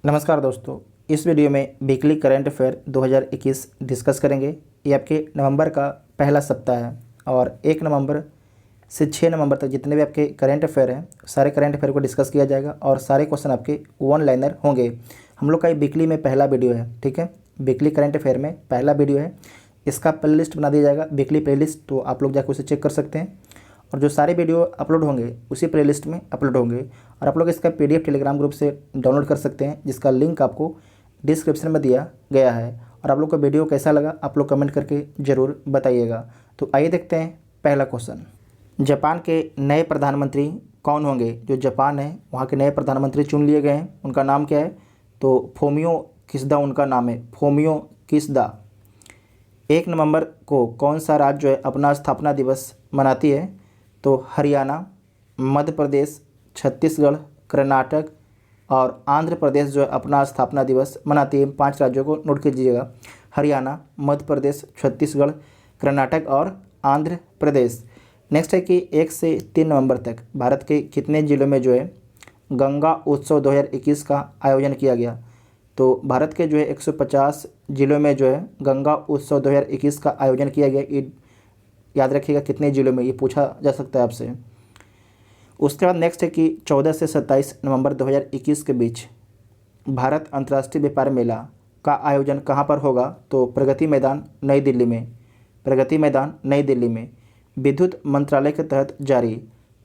नमस्कार दोस्तों, इस वीडियो में वीकली करंट अफेयर 2021 डिस्कस करेंगे। ये आपके नवंबर का पहला सप्ताह है और 1 नवंबर से 6 नवंबर तक जितने भी आपके करंट अफेयर हैं सारे करंट अफेयर को डिस्कस किया जाएगा और सारे क्वेश्चन आपके वन लाइनर होंगे। हम लोग का ये वीकली में पहला वीडियो है, ठीक है। वीकली करंट अफेयर में पहला वीडियो है। इसका प्ले लिस्ट बना दिया जाएगा, वीकली प्ले लिस्ट, तो आप लोग जाकर उसे चेक कर सकते हैं और जो सारे वीडियो अपलोड होंगे उसी प्लेलिस्ट में अपलोड होंगे और आप लोग इसका पीडीएफ टेलीग्राम ग्रुप से डाउनलोड कर सकते हैं, जिसका लिंक आपको डिस्क्रिप्शन में दिया गया है। और आप लोग को वीडियो कैसा लगा आप लोग कमेंट करके ज़रूर बताइएगा। तो आइए देखते हैं पहला क्वेश्चन। जापान के नए प्रधानमंत्री कौन होंगे? जो जापान है वहाँ के नए प्रधानमंत्री चुन लिए गए हैं, उनका नाम क्या है? तो फोमियो किस्दा उनका नाम है, फोमियो किस्दा। 1 नवंबर को कौन सा राज्य जो है अपना स्थापना दिवस मनाती है? तो हरियाणा, मध्य प्रदेश, छत्तीसगढ़, कर्नाटक और आंध्र प्रदेश जो है अपना स्थापना दिवस मनाती है। 5 राज्यों को नोट कीजिएगा, हरियाणा, मध्य प्रदेश, छत्तीसगढ़, कर्नाटक और आंध्र प्रदेश। नेक्स्ट है कि 1 से 3 नवंबर तक भारत के कितने जिलों में जो है गंगा उत्सव 2021 का आयोजन किया गया? तो भारत के जो है 150 जिलों में जो है गंगा उत्सव 2021 का आयोजन किया गया। याद रखिएगा कितने जिलों में, ये पूछा जा सकता है आपसे। उसके बाद नेक्स्ट है कि 14 से 27 नवंबर 2021 के बीच भारत अंतर्राष्ट्रीय व्यापार मेला का आयोजन कहाँ पर होगा? तो प्रगति मैदान नई दिल्ली में, प्रगति मैदान नई दिल्ली में। विद्युत मंत्रालय के तहत जारी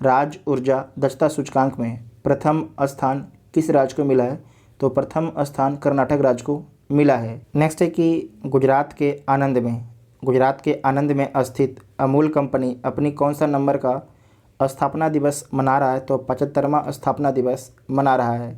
राज्य ऊर्जा दक्षता सूचकांक में प्रथम स्थान किस राज्य को मिला है? तो प्रथम स्थान कर्नाटक राज्य को मिला है। नेक्स्ट है कि गुजरात के आनंद में स्थित अमूल कंपनी अपनी कौन सा नंबर का स्थापना दिवस मना रहा है? तो 75वां स्थापना दिवस मना रहा है।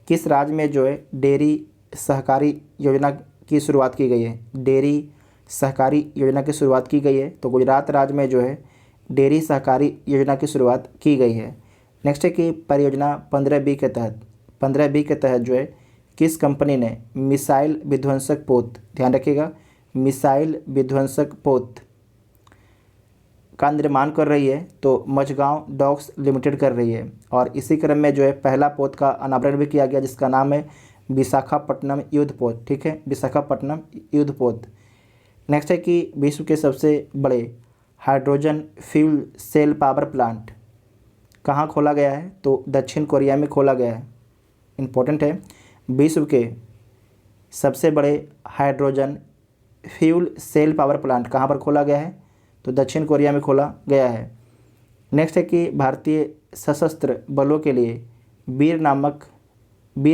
किस राज्य में जो है डेयरी सहकारी योजना की शुरुआत की गई है? डेयरी सहकारी योजना की शुरुआत की गई है, तो गुजरात राज्य में जो है डेयरी सहकारी योजना की शुरुआत की गई है। नेक्स्ट है कि परियोजना 15B के तहत जो है किस कंपनी ने मिसाइल विध्वंसक पोत, ध्यान रखिएगा, मिसाइल विध्वंसक पोत का निर्माण कर रही है? तो मझगांव डॉक्स लिमिटेड कर रही है। और इसी क्रम में जो है पहला पोत का अनावरण भी किया गया, जिसका नाम है विशाखापट्टनम युद्ध पोत, ठीक है, विशाखापट्टनम युद्ध पोत। नेक्स्ट है कि विश्व के सबसे बड़े hydrogen fuel cell power plant कहाँ खोला गया है? तो दक्षिण कोरिया में खोला गया है। इम्पोर्टेंट है, विश्व के सबसे बड़े hydrogen fuel cell power plant कहाँ पर खोला गया है? तो दक्षिण कोरिया में खोला गया है। नेक्स्ट है कि भारतीय सशस्त्र बलों के लिए वीर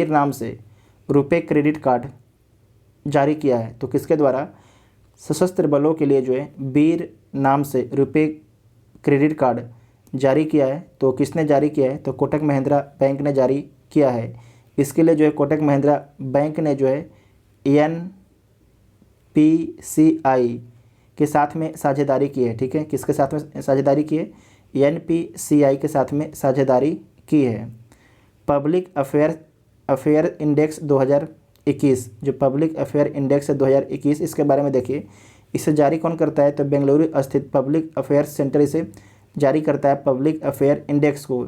नाम से रुपए क्रेडिट कार्ड जारी किया है? तो किसके द्वारा? सशस्त्र बलों के लिए जो है वीर नाम से रुपए क्रेडिट कार्ड जारी किया है, तो किसने जारी किया है? तो कोटक महिंद्रा बैंक ने जारी किया है। इसके लिए जो है कोटक महिंद्रा बैंक ने जो है NPCI के साथ में साझेदारी की है, ठीक है। किसके साथ में साझेदारी की है? NPCI के साथ में साझेदारी की है। पब्लिक अफेयर इंडेक्स 2021, जो पब्लिक अफेयर इंडेक्स है 2021, इसके बारे में देखिए। इसे जारी कौन करता है? तो बेंगलुरु स्थित पब्लिक अफेयर सेंटर इसे जारी करता है, पब्लिक अफेयर इंडेक्स को।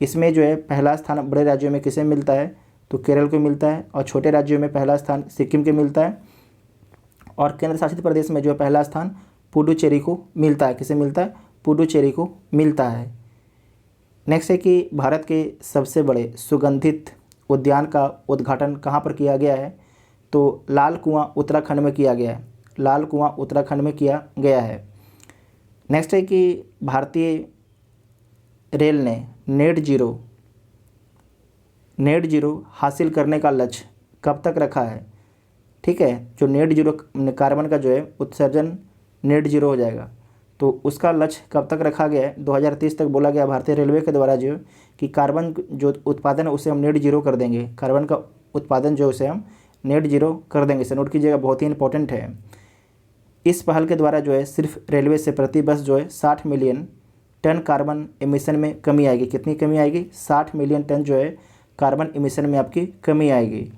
इसमें जो है पहला स्थान बड़े राज्यों में किसे मिलता है? तो केरल को मिलता है। और छोटे राज्यों में पहला स्थान सिक्किम के मिलता है। और केंद्र शासित प्रदेश में जो पहला स्थान पुडुचेरी को मिलता है। किसे मिलता है? पुडुचेरी को मिलता है। नेक्स्ट है कि भारत के सबसे बड़े सुगंधित उद्यान का उद्घाटन कहाँ पर किया गया है? तो लाल कुआं उत्तराखंड में किया गया है, लाल कुआं उत्तराखंड में किया गया है। नेक्स्ट है कि भारतीय रेल ने नेट जीरो हासिल करने का लक्ष्य कब तक रखा है? ठीक है, जो नेट जीरो कार्बन का जो है उत्सर्जन नेट जीरो हो जाएगा, तो उसका लक्ष्य कब तक रखा गया है? 2030 तक बोला गया भारतीय रेलवे के द्वारा जो कि कार्बन जो उत्पादन है उसे हम नेट जीरो कर देंगे, कार्बन का उत्पादन जो उसे हम नेट जीरो कर देंगे। इसे नोट कीजिएगा, बहुत ही इंपॉर्टेंट है। इस पहल के द्वारा जो है सिर्फ रेलवे से प्रति बस जो है 60 मिलियन टन कार्बन एमिशन में कमी आएगी। कितनी कमी आएगी? 60 मिलियन टन जो है कार्बन एमिशन में आपकी कमी आएगी।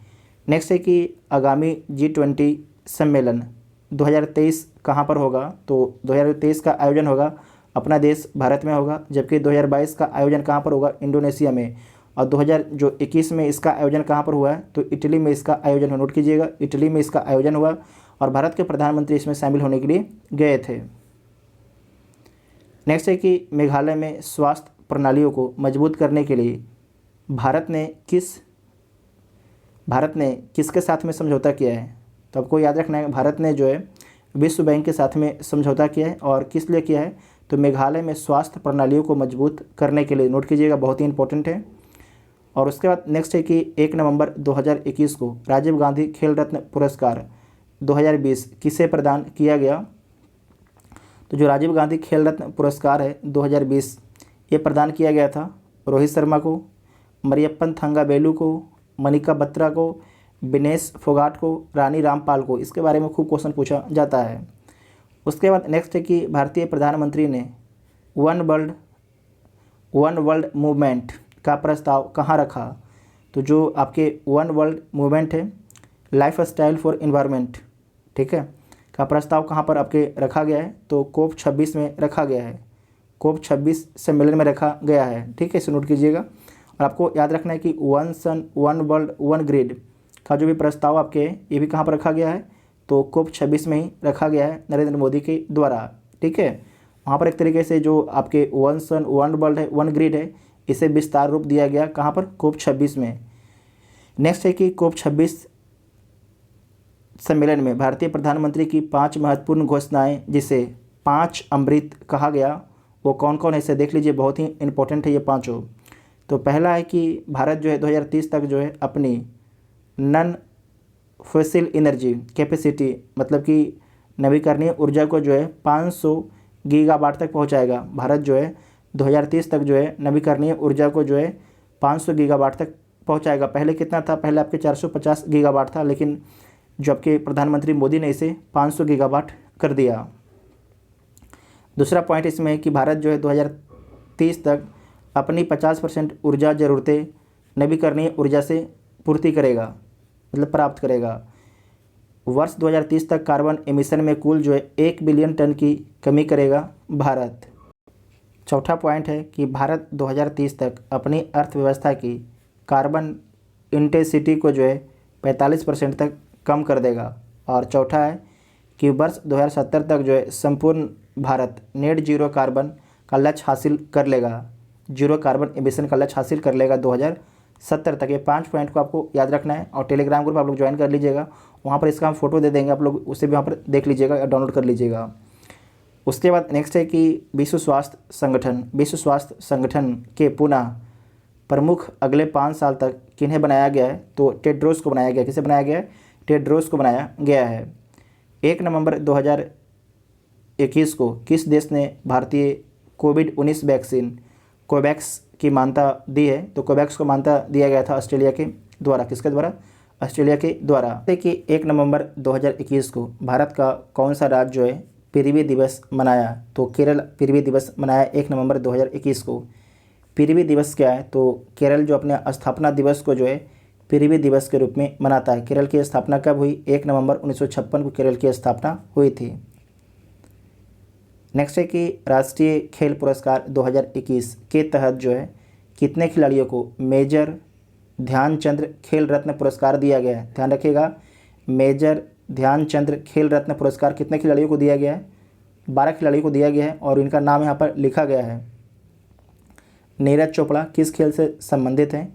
नेक्स्ट है कि आगामी G20 सम्मेलन 2023 कहाँ पर होगा? तो 2023 का आयोजन होगा अपना देश भारत में होगा, जबकि 2022 का आयोजन कहाँ पर होगा? इंडोनेशिया में। और 2021 में इसका आयोजन कहाँ पर हुआ है, तो इटली में इसका आयोजन हुआ। नोट कीजिएगा, इटली में इसका आयोजन हुआ और भारत के प्रधानमंत्री इसमें शामिल होने के लिए गए थे। नेक्स्ट है कि मेघालय में स्वास्थ्य प्रणालियों को मजबूत करने के लिए भारत ने किसके साथ में समझौता किया है, तो आपको याद रखना है भारत ने जो है विश्व बैंक के साथ में समझौता किया है और किस लिए किया है, तो मेघालय में स्वास्थ्य प्रणालियों को मजबूत करने के लिए। नोट कीजिएगा, बहुत ही इंपॉर्टेंट है। और उसके बाद नेक्स्ट है कि 1 नवंबर 2021 को राजीव गांधी खेल रत्न पुरस्कार 2020 किसे प्रदान किया गया, तो जो राजीव गांधी खेल रत्न पुरस्कार है 2020 ये प्रदान किया गया था रोहित शर्मा को, मरियप्पन थंगावेलु को, मनिका बत्रा को, विनेश फोगाट को, रानी रामपाल को। इसके बारे में खूब क्वेश्चन पूछा जाता है। उसके बाद नेक्स्ट है कि भारतीय प्रधानमंत्री ने वन वर्ल्ड मूवमेंट का प्रस्ताव कहाँ रखा, तो जो आपके वन वर्ल्ड मूवमेंट है लाइफ स्टाइल फॉर इन्वायरमेंट, ठीक है, का प्रस्ताव कहाँ पर आपके रखा गया है, तो COP 26 में रखा गया है। COP 26 सम्मेलन में रखा गया है, ठीक है, इसे नोट कीजिएगा। और आपको याद रखना है कि one sun one world one grid का जो भी प्रस्ताव आपके ये भी कहाँ पर रखा गया है, तो COP 26 में ही रखा गया है नरेंद्र मोदी के द्वारा, ठीक है। वहाँ पर एक तरीके से जो आपके वन सन वन वर्ल्ड है वन ग्रिड है इसे विस्तार रूप दिया गया कहाँ पर, COP 26 में। नेक्स्ट है कि COP 26 सम्मेलन में भारतीय प्रधानमंत्री की 5 महत्वपूर्ण घोषणाएं जिसे 5 अमृत कहा गया वो कौन कौन है, इसे देख लीजिए, बहुत ही इंपॉर्टेंट है ये पाँचों। तो पहला है कि भारत जो है 2030 तक जो है अपनी नॉन फॉसिल एनर्जी कैपेसिटी मतलब कि नवीकरणीय ऊर्जा को जो है 500 गीगावाट तक पहुंचाएगा। भारत जो है 2030 तक जो है नवीकरणीय ऊर्जा को जो है 500 गीगावाट तक पहुंचाएगा। पहले कितना था, पहले आपके 450 गीगावाट था, लेकिन जो आपके प्रधानमंत्री मोदी ने इसे 500 गीगावाट कर दिया। दूसरा पॉइंट इसमें है कि भारत जो है 2030 तक अपनी 50% ऊर्जा ज़रूरतें नवीकरणीय ऊर्जा से पूर्ति करेगा, मतलब प्राप्त करेगा। वर्ष 2030 तक कार्बन एमिशन में कुल जो है 1 बिलियन टन की कमी करेगा भारत। चौथा पॉइंट है कि भारत 2030 तक अपनी अर्थव्यवस्था की कार्बन इंटेंसिटी को जो है 45% तक कम कर देगा। और चौथा है कि वर्ष 2070 तक जो है संपूर्ण भारत नेट जीरो कार्बन का लक्ष्य हासिल कर लेगा, जीरो कार्बन एमिशन का लक्ष्य हासिल कर लेगा 2070 तक। ये 5 पॉइंट को आपको याद रखना है और टेलीग्राम ग्रुप आप लोग ज्वाइन कर लीजिएगा, वहाँ पर इसका हम फोटो दे देंगे, आप लोग उसे भी वहाँ पर देख लीजिएगा या डाउनलोड कर लीजिएगा। उसके बाद नेक्स्ट है कि विश्व स्वास्थ्य संगठन के पुनः प्रमुख अगले 5 साल तक किन्हें बनाया गया है, तो टेड्रोस को बनाया गया। किसे बनाया गया है, टेड्रोस को बनाया गया है। 1 नवंबर 2021 को किस देश ने भारतीय कोविड-19 वैक्सीन कोवैक्स की मान्यता दी है, तो कोवैक्स को मान्यता दिया गया था ऑस्ट्रेलिया के द्वारा। किसके द्वारा, ऑस्ट्रेलिया के द्वारा। देखिए 1 नवंबर 2021 को भारत का कौन सा राज्य जो है पृथ्वी दिवस मनाया, तो केरल पृथ्वी दिवस मनाया 1 नवंबर 2021 को। पृथ्वी दिवस क्या है, तो केरल जो अपने स्थापना दिवस को जो है पृथ्वी दिवस के रूप में मनाता है। केरल की स्थापना कब हुई, 1 नवंबर 1956 को केरल की स्थापना हुई थी। नेक्स्ट है कि राष्ट्रीय खेल पुरस्कार 2021 के तहत जो है कितने खिलाड़ियों को मेजर ध्यानचंद्र खेल रत्न पुरस्कार दिया गया है। ध्यान रखिएगा, मेजर ध्यानचंद्र खेल रत्न पुरस्कार कितने खिलाड़ियों को दिया गया है, 12 खिलाड़ियों को दिया गया है और इनका नाम यहाँ पर लिखा गया है। नीरज चोपड़ा किस खेल से संबंधित हैं,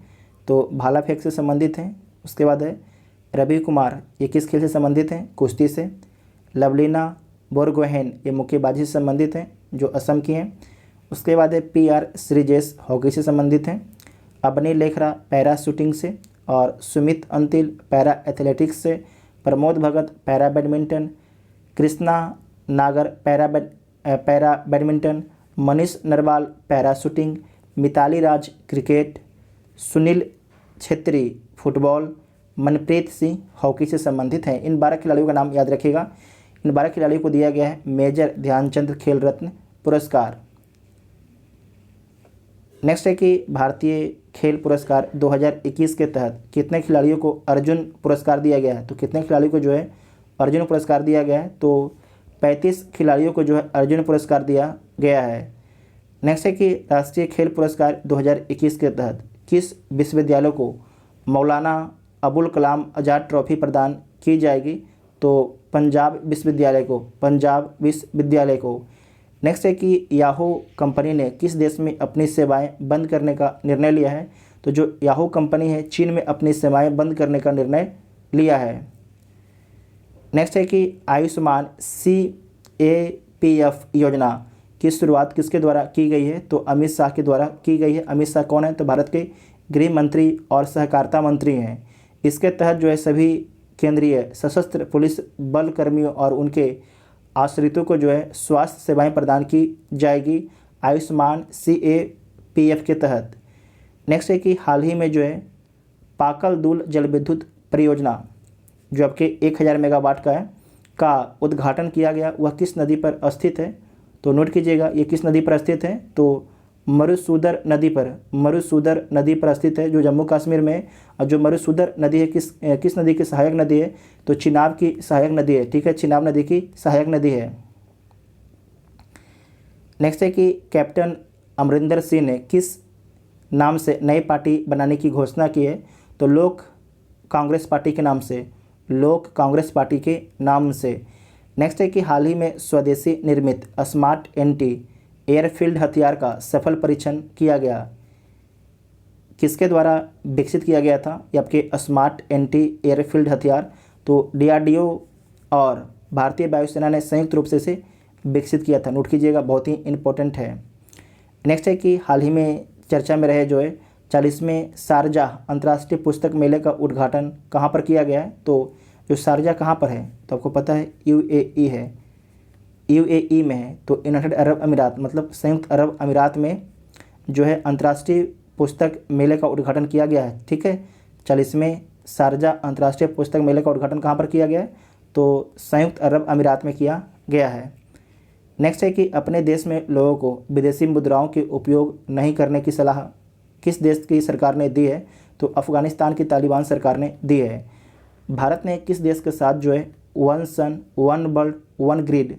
तो भाला फेंक से संबंधित हैं। उसके बाद है रवि कुमार, ये किस खेल से संबंधित हैं, कुश्ती से। लवलीना बोरगोहेन ये मुक्केबाजी से संबंधित हैं, जो असम की हैं। उसके बाद है PR श्रीजेश हॉकी से संबंधित हैं। अबनी लेखरा पैरा शूटिंग से और सुमित अंतिल पैरा एथलेटिक्स से। Pramod Bhagat para badminton, Krishna Nagar para badminton, Manish Narwal para shooting, Mithali Raj cricket, Sunil Chhetri football, Manpreet Singh hockey से संबंधित हैं। इन 12 खिलाड़ियों का नाम याद रखिएगा। इन 12 खिलाड़ियों को दिया गया है मेजर ध्यानचंद खेल रत्न पुरस्कार। नेक्स्ट है कि भारतीय खेल पुरस्कार 2021 के तहत कितने खिलाड़ियों को अर्जुन पुरस्कार दिया गया है, तो कितने खिलाड़ियों को जो है अर्जुन पुरस्कार दिया गया है, तो 35 खिलाड़ियों को जो है अर्जुन पुरस्कार दिया गया है। नेक्स्ट है कि राष्ट्रीय खेल पुरस्कार 2021 के तहत किस विश्वविद्यालय को मौलाना अबुल कलाम आज़ाद ट्रॉफी प्रदान की जाएगी? तो पंजाब विश्वविद्यालय को। नेक्स्ट है कि याहू कंपनी ने किस देश में अपनी सेवाएं बंद करने का निर्णय लिया है? तो जो याहू कंपनी है चीन में अपनी सेवाएं बंद करने का निर्णय लिया है। नेक्स्ट है कि आयुष्मान CAPF योजना की शुरुआत किसके द्वारा की गई है? तो अमित शाह के द्वारा की गई है। अमित शाह कौन है? तो भारत के गृह मंत्री और सहकारिता मंत्री हैं। इसके तहत जो है सभी केंद्रीय सशस्त्र पुलिस बल कर्मियों और उनके आश्रितों को जो है स्वास्थ्य सेवाएं प्रदान की जाएगी आयुष्मान CAPF के तहत। नेक्स्ट है कि हाल ही में जो है पाकल दूल जल विद्युत परियोजना जो आपके 1000 मेगावाट का है का उद्घाटन किया गया, वह किस नदी पर स्थित है? तो नोट कीजिएगा ये किस नदी पर स्थित है? तो मरुसूदर नदी पर स्थित है, जो जम्मू कश्मीर में है। और जो मरुसूदर नदी है किस नदी की सहायक नदी है? तो चिनाब की सहायक नदी है। ठीक है, चिनाब नदी की सहायक नदी है। नेक्स्ट है कि कैप्टन अमरिंदर सिंह ने किस नाम से नई पार्टी बनाने की घोषणा की है? तो लोक कांग्रेस पार्टी के नाम से। नेक्स्ट है कि हाल ही में स्वदेशी निर्मित स्मार्ट एंटी एयरफील्ड हथियार का सफल परीक्षण किया गया। किसके द्वारा विकसित किया गया था ये आपके स्मार्ट एंटी एयरफील्ड हथियार? तो DRDO और भारतीय वायुसेना ने संयुक्त रूप से इसे विकसित किया था। नोट कीजिएगा, बहुत ही इंपॉर्टेंट है। नेक्स्ट है कि हाल ही में चर्चा में रहे जो है 40वें शारजाह अंतर्राष्ट्रीय पुस्तक मेले का उद्घाटन कहाँ पर किया गया है? तो जो शारजाह कहाँ पर है? तो आपको पता है UAE है, UAE में है। तो यूनाइटेड अरब अमीरात मतलब संयुक्त अरब अमीरात में जो है अंतर्राष्ट्रीय पुस्तक मेले का उद्घाटन किया गया है। ठीक है, 40वें शारजाह अंतर्राष्ट्रीय पुस्तक मेले का उद्घाटन कहाँ पर किया गया है? तो संयुक्त अरब अमीरात में किया गया है। नेक्स्ट है कि अपने देश में लोगों को विदेशी मुद्राओं के उपयोग नहीं करने की सलाह किस देश की सरकार ने दी है? तो अफ़गानिस्तान की तालिबान सरकार ने दी है। भारत ने किस देश के साथ जो है one sun one world one grid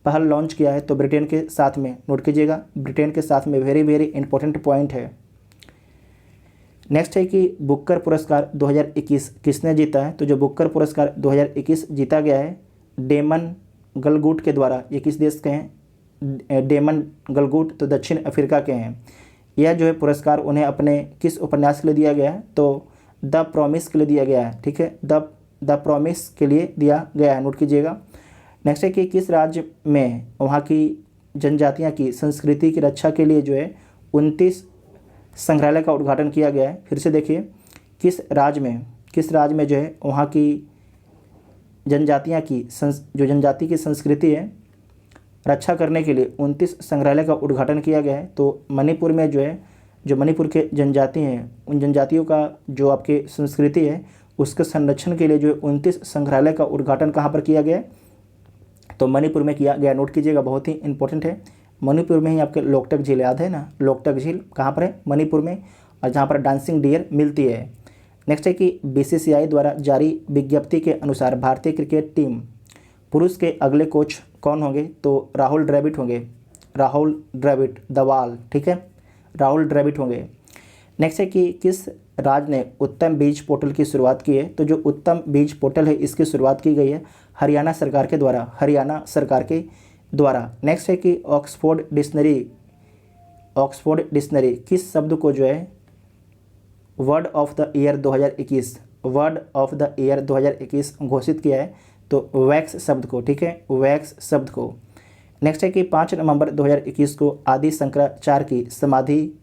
पहल लॉन्च किया है? तो ब्रिटेन के साथ में। नोट कीजिएगा, ब्रिटेन के साथ में वेरी इंपॉर्टेंट पॉइंट है। नेक्स्ट है कि बुकर पुरस्कार 2021 किसने जीता है? तो जो बुकर पुरस्कार 2021 जीता गया है डेमन गलगुट के द्वारा। ये किस देश के हैं? डेमन गलगुट तो दक्षिण अफ्रीका के हैं। यह जो है पुरस्कार उन्हें अपने किस उपन्यास के लिए दिया गया है? तो द प्रॉमिस के लिए दिया गया है। ठीक है, द प्रॉमिस के लिए दिया गया है। नोट कीजिएगा। नेक्स्ट है कि किस राज्य में वहाँ की जनजातियाँ की संस्कृति की रक्षा के लिए जो है 29 संग्रहालय का उद्घाटन किया गया है? फिर से देखिए, किस राज्य में जो है वहाँ की जनजातियाँ की जो जनजाति की संस्कृति है रक्षा करने के लिए 29 संग्रहालय का उद्घाटन किया गया है? तो मणिपुर में जो है जो मणिपुर के जनजाति हैं उन जनजातियों का जो आपके संस्कृति है उसके संरक्षण के लिए जो 29 संग्रहालय का उद्घाटन कहाँ पर किया गया? तो मणिपुर में किया गया। नोट कीजिएगा, बहुत ही इंपॉर्टेंट है। मणिपुर में ही आपके लोकटक झील याद है ना? लोकटक झील कहाँ पर है? मणिपुर में, और जहाँ पर डांसिंग डियर मिलती है। नेक्स्ट है कि BCCI द्वारा जारी विज्ञप्ति के अनुसार भारतीय क्रिकेट टीम पुरुष के अगले कोच कौन होंगे? तो राहुल द्रविड़ होंगे। राहुल द्रविड़ दवाल। ठीक है, राहुल द्रविड़ होंगे। नेक्स्ट है कि किस राज्य ने उत्तम बीज पोर्टल की शुरुआत की है? तो जो उत्तम बीज पोर्टल है इसकी शुरुआत की गई है हरियाणा सरकार के द्वारा। नेक्स्ट है कि ऑक्सफोर्ड डिक्शनरी किस शब्द को जो है वर्ड ऑफ द ईयर 2021 घोषित किया है? तो वैक्स शब्द को। ठीक है, वैक्स शब्द को। नेक्स्ट है कि 5 नवंबर 2021 को आदि शंकराचार्य की समाधि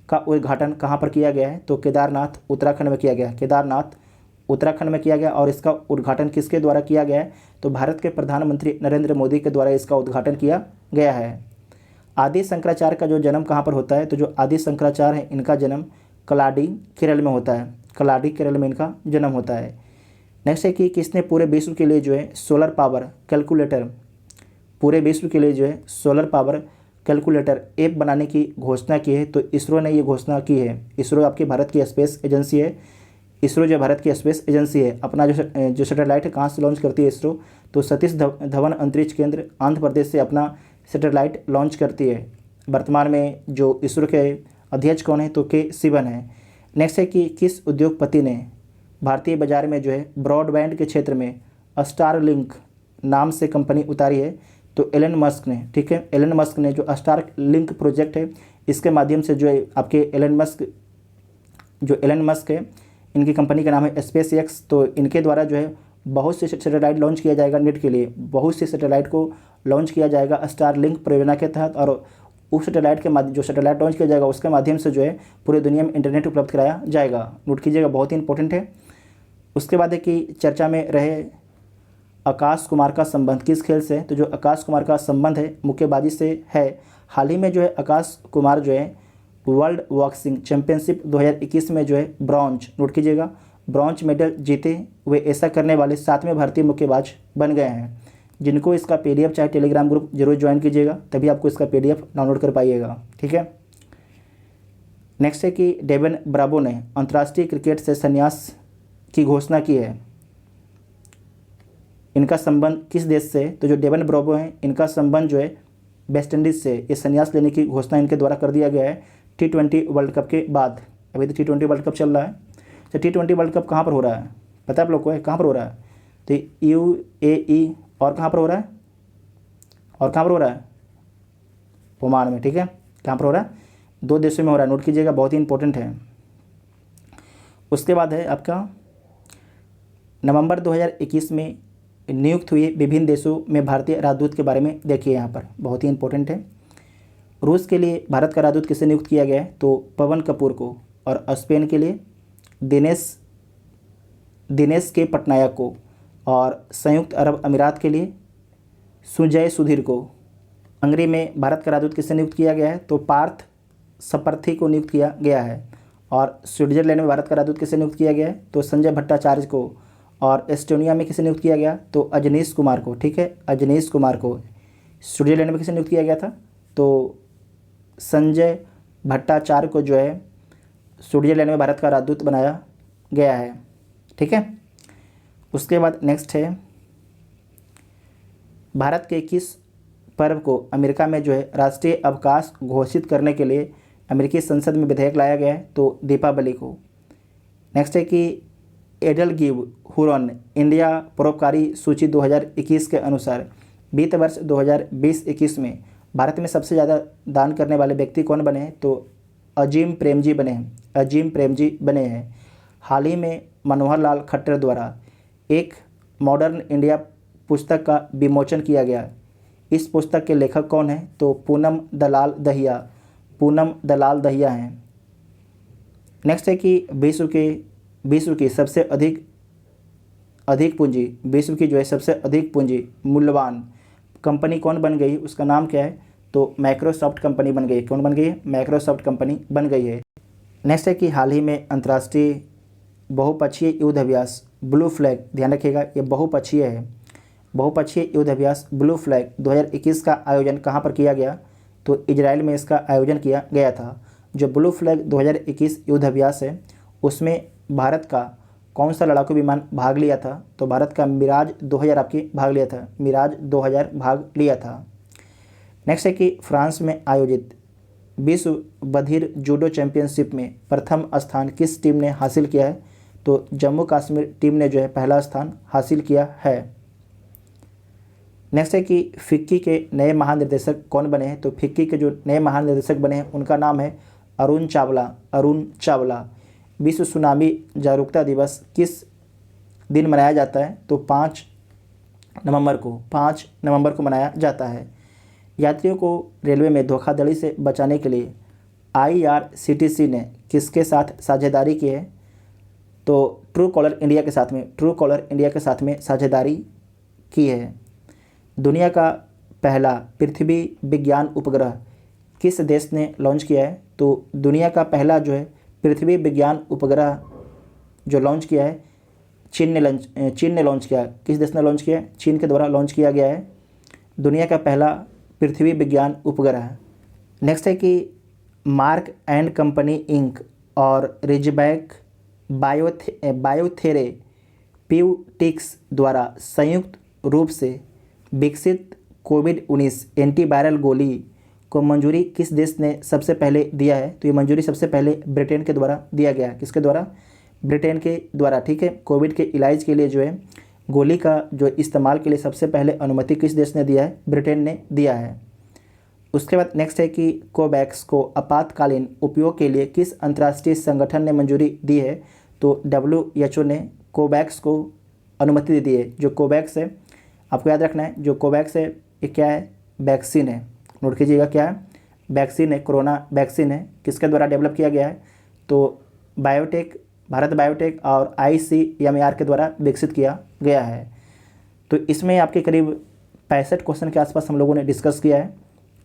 का उद्घाटन कहाँ पर किया गया है? तो केदारनाथ उत्तराखंड में किया गया। और इसका उद्घाटन किसके द्वारा किया गया है? तो भारत के प्रधानमंत्री नरेंद्र मोदी के द्वारा इसका उद्घाटन किया गया है। आदि शंकराचार्य का जो जन्म कहाँ पर होता है? तो जो आदि शंकराचार्य है इनका जन्म कलाडी केरल में होता है। कलाडी केरल में इनका जन्म होता है। नेक्स्ट है कि किसने पूरे विश्व के लिए जो है सोलर पावर कैलकुलेटर ऐप बनाने की घोषणा की है? तो इसरो ने ये घोषणा की है। इसरो आपकी भारत की स्पेस एजेंसी है। अपना जो सैटेलाइट है कहाँ से लॉन्च करती है इसरो? तो सतीश धवन अंतरिक्ष केंद्र आंध्र प्रदेश से अपना सैटेलाइट लॉन्च करती है। वर्तमान में जो इसरो के अध्यक्ष कौन है? तो के सिवन है। नेक्स्ट है कि किस उद्योगपति ने भारतीय बाजार में जो है ब्रॉडबैंड के क्षेत्र में स्टारलिंक नाम से कंपनी उतारी है? तो एलन मस्क ने, ठीक है। एलन मस्क ने जो स्टारलिंक प्रोजेक्ट है इसके माध्यम से जो है आपके एलन मस्क है, इनकी कंपनी का नाम है स्पेस एक्स। तो इनके द्वारा जो है बहुत से सैटेलाइट लॉन्च किया जाएगा नेट के लिए, बहुत से सैटेलाइट को लॉन्च किया जाएगा स्टारलिंक परियोजना के तहत। और उस सैटेलाइट के माध्यम जो सैटेलाइट लॉन्च किया जाएगा उसके माध्यम से जो है पूरे दुनिया में इंटरनेट उपलब्ध कराया जाएगा। नोट कीजिएगा, बहुत ही इंपॉर्टेंट है। उसके बाद है कि चर्चा में रहे आकाश कुमार का संबंध किस खेल से? तो जो आकाश कुमार का संबंध है मुक्केबाजी से है। हाल ही में जो है आकाश कुमार जो है वर्ल्ड बॉक्सिंग चैंपियनशिप 2021 में जो है ब्रॉन्ज, नोट कीजिएगा, ब्रॉन्ज मेडल जीते। वे ऐसा करने वाले 7वें भारतीय मुक्केबाज बन गए हैं। जिनको इसका पीडीएफ चाहे टेलीग्राम ग्रुप जरूर ज्वाइन कीजिएगा, तभी आपको इसका पीडीएफ डाउनलोड कर पाइएगा, ठीक है। नेक्स्ट है कि डेवन ब्रावो ने अंतर्राष्ट्रीय क्रिकेट से संन्यास की घोषणा की है। इनका संबंध किस देश से? तो जो डेवन ब्रावो हैं इनका संबंध जो है वेस्ट इंडीज़ से। ये संन्यास लेने की घोषणा इनके द्वारा कर दिया गया है T20 वर्ल्ड कप के बाद। अभी तो T20 वर्ल्ड कप चल रहा है। तो T20 वर्ल्ड कप कहाँ पर हो रहा है पता है आप लोग को? कहाँ पर हो रहा है? तो UAE और कहाँ पर हो रहा है? और कहाँ पर हो रहा है? ओमान में, ठीक है। कहाँ पर हो रहा है? 2 देशों में हो रहा है, नोट कीजिएगा, बहुत ही इंपॉर्टेंट है। उसके बाद है आपका नवंबर 2021 में नियुक्त हुए विभिन्न देशों में भारतीय राजदूत के बारे में देखिए, यहाँ पर बहुत ही इंपॉर्टेंट है। रूस के लिए भारत का राजदूत किसे नियुक्त किया गया है? तो पवन कपूर को। और स्पेन के लिए दिनेश के पटनायक को। और संयुक्त अरब अमीरात के लिए सुजय सुधीर को। हंगरी में भारत का राजदूत किसे नियुक्त किया गया है? तो पार्थ सपर्थी को नियुक्त किया गया है। और स्विट्जरलैंड में भारत का राजदूत किसे नियुक्त किया गया है? तो संजय भट्टाचार्य को। और एस्टोनिया में किसे नियुक्त किया गया? तो अजनीश कुमार को, ठीक है, अजनीश कुमार को। स्विट्जरलैंड में किसे नियुक्त किया गया था? तो संजय भट्टाचार्य को जो है स्विट्जरलैंड में भारत का राजदूत बनाया गया है, ठीक है। उसके बाद नेक्स्ट है भारत के किस पर्व को अमेरिका में जो है राष्ट्रीय अवकाश घोषित करने के लिए अमेरिकी संसद में विधेयक लाया गया है? तो दीपावली को। नेक्स्ट है कि एडल गिव हुरन इंडिया परोपकारी सूची 2021 के अनुसार वित्त वर्ष 2020-21 में भारत में सबसे ज़्यादा दान करने वाले व्यक्ति कौन बने हैं? तो अजीम प्रेमजी बने हैं। हाल ही में मनोहर लाल खट्टर द्वारा एक मॉडर्न इंडिया पुस्तक का विमोचन किया गया। इस पुस्तक के लेखक कौन हैं? तो पूनम दलाल दहिया हैं। नेक्स्ट है कि विश्व की सबसे अधिक पूंजी, विश्व की जो है सबसे अधिक पूंजी मूल्यवान कंपनी कौन बन गई? उसका नाम क्या है? तो माइक्रोसॉफ्ट कंपनी बन गई। कौन बन गई है? माइक्रोसॉफ्ट कंपनी बन गई है। नेक्स्ट है कि हाल ही में अंतर्राष्ट्रीय बहुपक्षीय युद्ध अभ्यास ब्लू फ्लैग, ध्यान रखिएगा ये बहुपक्षीय है, बहुपक्षीय युद्ध अभ्यास ब्लू फ्लैग 2021 का आयोजन कहाँ पर किया गया? तो इजराइल में इसका आयोजन किया गया था। जो ब्लू फ्लैग 2021 युद्ध अभ्यास है उसमें भारत का कौन सा लड़ाकू विमान भाग लिया था? तो भारत का मिराज 2000 आपके भाग लिया था, मिराज 2000 भाग लिया था। नेक्स्ट है कि फ्रांस में आयोजित विश्व बधिर जूडो चैंपियनशिप में प्रथम स्थान किस टीम ने हासिल किया है? तो जम्मू कश्मीर टीम ने जो है पहला स्थान हासिल किया है। नेक्स्ट है कि फिक्की के नए महानिदेशक कौन बने हैं? तो फिक्की के जो नए महानिदेशक बने हैं उनका नाम है अरुण चावला। विश्व सुनामी जागरूकता दिवस किस दिन मनाया जाता है? तो 5 नवंबर को मनाया जाता है। यात्रियों को रेलवे में धोखाधड़ी से बचाने के लिए IRCTC ने किसके साथ साझेदारी की है? तो ट्रू कॉलर इंडिया के साथ में साझेदारी की है। दुनिया का पहला पृथ्वी विज्ञान उपग्रह किस देश ने लॉन्च किया है? तो दुनिया का पहला जो है पृथ्वी विज्ञान उपग्रह जो लॉन्च किया है चीन ने लॉन्च किया। किस देश ने लॉन्च किया? चीन के द्वारा लॉन्च किया गया है दुनिया का पहला पृथ्वी विज्ञान उपग्रह। नेक्स्ट है कि मार्क एंड कंपनी इंक और रिजबैक बायोथेरेप्यूटिक्स द्वारा संयुक्त रूप से विकसित कोविड-19 एंटीवायरल गोली को मंजूरी किस देश ने सबसे पहले दिया है? तो ये मंजूरी सबसे पहले ब्रिटेन के द्वारा दिया गया है। किसके द्वारा? ब्रिटेन के द्वारा। ठीक है, कोविड के इलाज के लिए जो है गोली का जो इस्तेमाल के लिए सबसे पहले अनुमति किस देश ने दिया है? ब्रिटेन ने दिया है। उसके बाद नेक्स्ट है कि कोवैक्स को आपातकालीन उपयोग के लिए किस अंतर्राष्ट्रीय संगठन ने मंजूरी दी है? तो WHO ने कोवैक्स को अनुमति दी है। जो कोवैक्स है, आपको याद रखना है, जो कोवैक्स है ये क्या है? वैक्सीन है। नोट कीजिएगा, क्या है? वैक्सीन है, कोरोना वैक्सीन है। किसके द्वारा डेवलप किया गया है? तो बायोटेक, भारत बायोटेक और ICMR के द्वारा विकसित किया गया है। तो इसमें आपके करीब 65 क्वेश्चन के आसपास हम लोगों ने डिस्कस किया है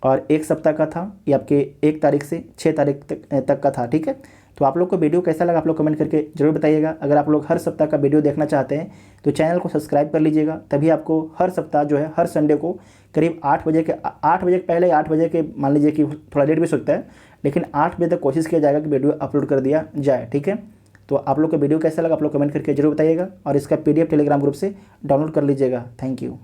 और एक सप्ताह का था। ये आपके 1 तारीख से 6 तारीख तक का था। ठीक है, तो आप लोग को वीडियो कैसा लगा आप लोग कमेंट करके जरूर बताइएगा। अगर आप लोग हर सप्ताह का वीडियो देखना चाहते हैं तो चैनल को सब्सक्राइब कर लीजिएगा, तभी आपको हर सप्ताह जो है हर संडे को करीब 8 बजे के पहले 8 बजे के, मान लीजिए कि थोड़ा लेट भी हो सकता है, लेकिन 8 बजे तक कोशिश किया जाएगा कि वीडियो अपलोड कर दिया जाए। ठीक है, तो आप लोग को वीडियो कैसा लगा आप लोग कमेंट करके जरूर बताइएगा और इसका PDF टेलीग्राम ग्रुप से डाउनलोड कर लीजिएगा। Thank you.